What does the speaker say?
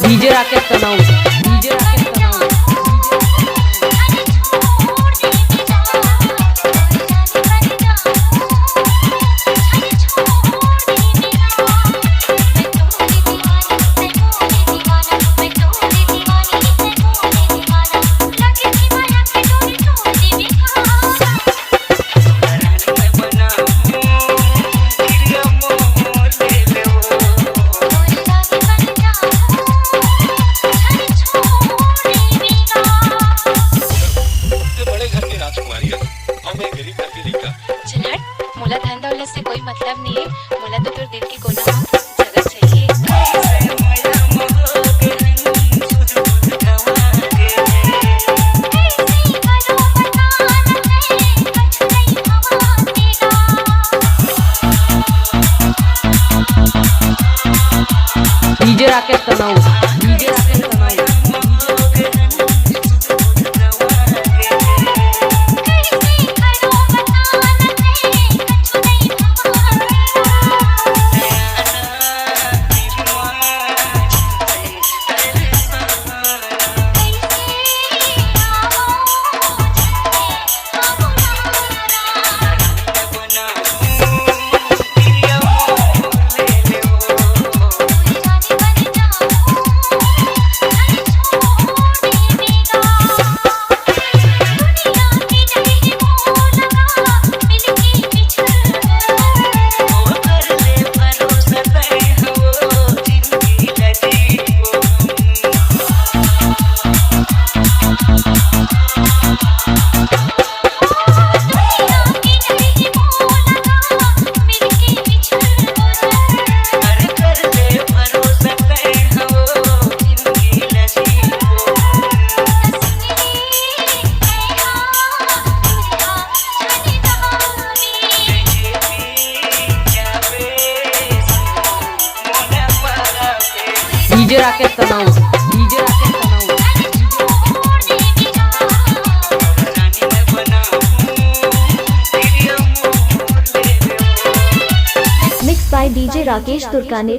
DJ Rakesh तनाव, DJ Rakesh तनाव। मोला धन दौलत से कोई मतलब नहीं है, मोला तो तोर दिल की कोना जगह चाहिए। डीजे राकेश तनाव, डीजे राकेश तनाव। डीजे राकेश तनाव, डीजे राकेश तनाव। Mix by DJ Rakesh तुर्काने।